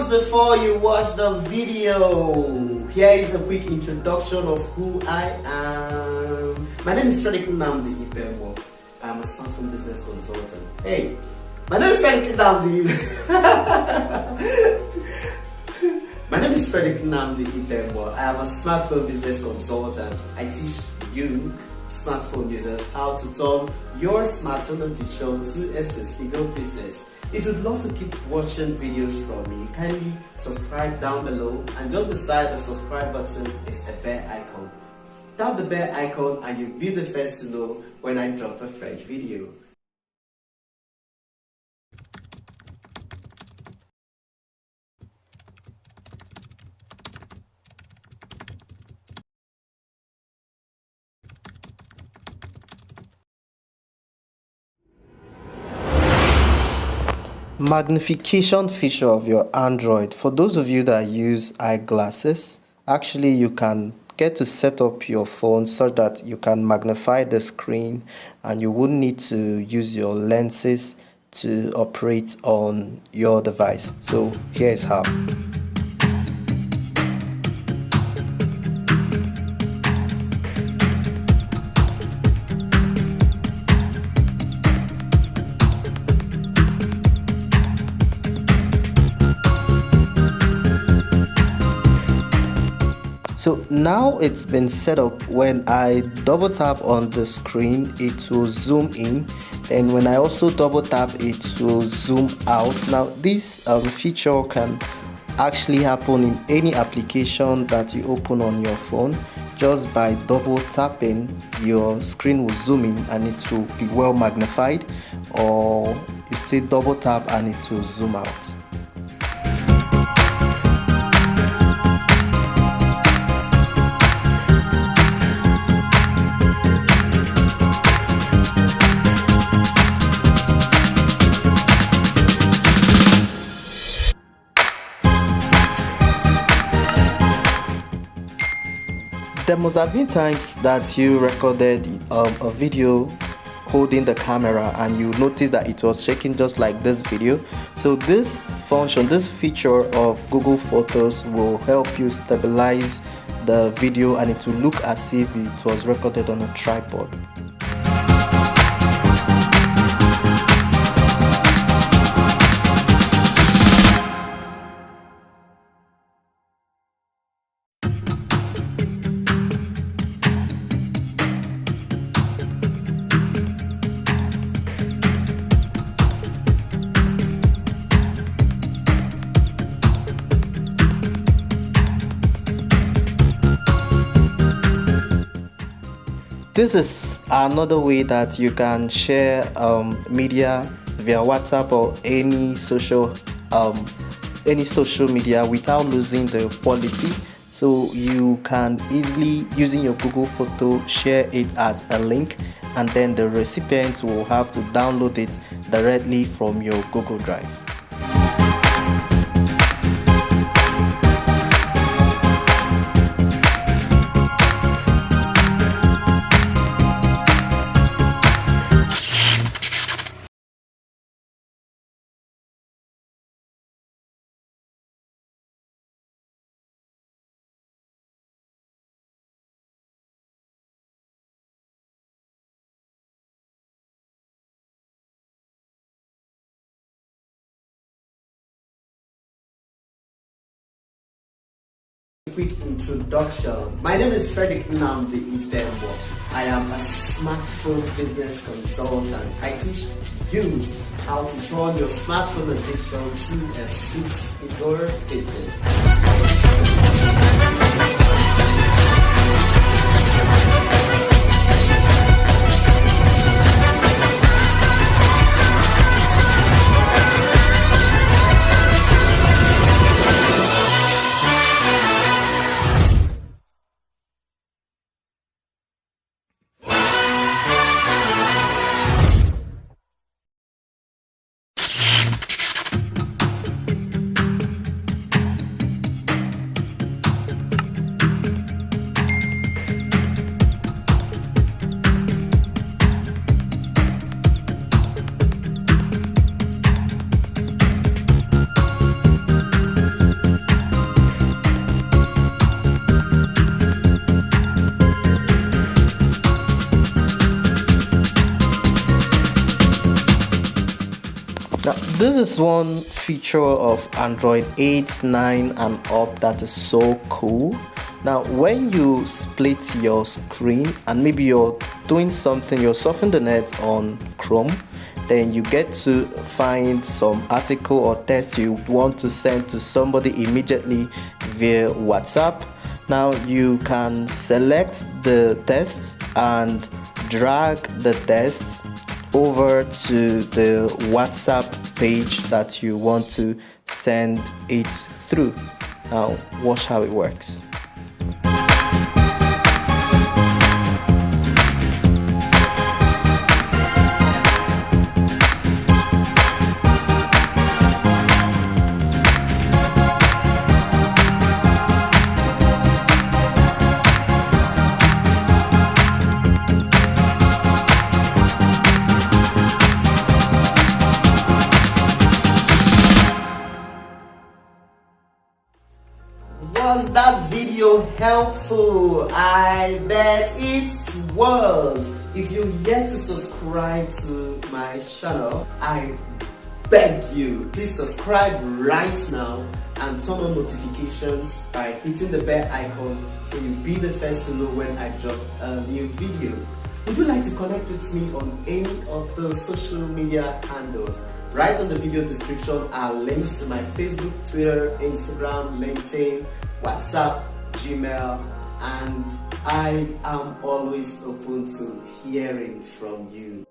just before you watch the video, here is a quick introduction of who I am. My name is Frederick Nnamdi Ipemwo. I'm a smartphone business consultant. Hey, my name is Frederick Nnamdi. My name is Frederick Nnamdi Ipemwo. I am a smartphone business consultant. I teach you smartphone users how to turn your smartphone addiction to a six-figure business. If you'd love to keep watching videos from me, kindly subscribe down below, and just beside the subscribe button is a bell icon. Tap the bell icon and you'll be the first to know when I drop a fresh video. Magnification feature of your Android. For those of you that use eyeglasses, actually you can get to set up your phone so that you can magnify the screen and you wouldn't need to use your lenses to operate on your device. So here is how. So now it's been set up. When I double tap on the screen, it will zoom in, and when I also double tap, it will zoom out. Now this feature can actually happen in any application that you open on your phone. Just by double tapping, your screen will zoom in and it will be well magnified, or you still double tap and it will zoom out. There must have been times that you recorded a video holding the camera and you noticed that it was shaking just like this video. So this function, this feature of Google Photos will help you stabilize the video and it will look as if it was recorded on a tripod. This is another way that you can share media via WhatsApp or any social media without losing the quality. So you can easily, using your Google Photo, share it as a link, and then the recipient will have to download it directly from your Google Drive. Quick introduction. My name is Frederick Nnamdi Ipemwo. I am a smartphone business consultant. I teach you how to turn your smartphone addiction to a six-figure business. Now, this is one feature of Android 8, 9 and up that is so cool. Now, when you split your screen and maybe you're doing something, you're surfing the net on Chrome, then you get to find some article or text you want to send to somebody immediately via WhatsApp. Now you can select the text and drag the text over to the WhatsApp page that you want to send it through. Now watch how it works. Was that video helpful? I bet it was. If you're yet to subscribe to my channel, I beg you, please subscribe right now and turn on notifications by hitting the bell icon so you'll be the first to know when I drop a new video. Would you like to connect with me on any of the social media handles? Right on the video description are links to my Facebook, Twitter, Instagram, LinkedIn, WhatsApp, Gmail, and I am always open to hearing from you.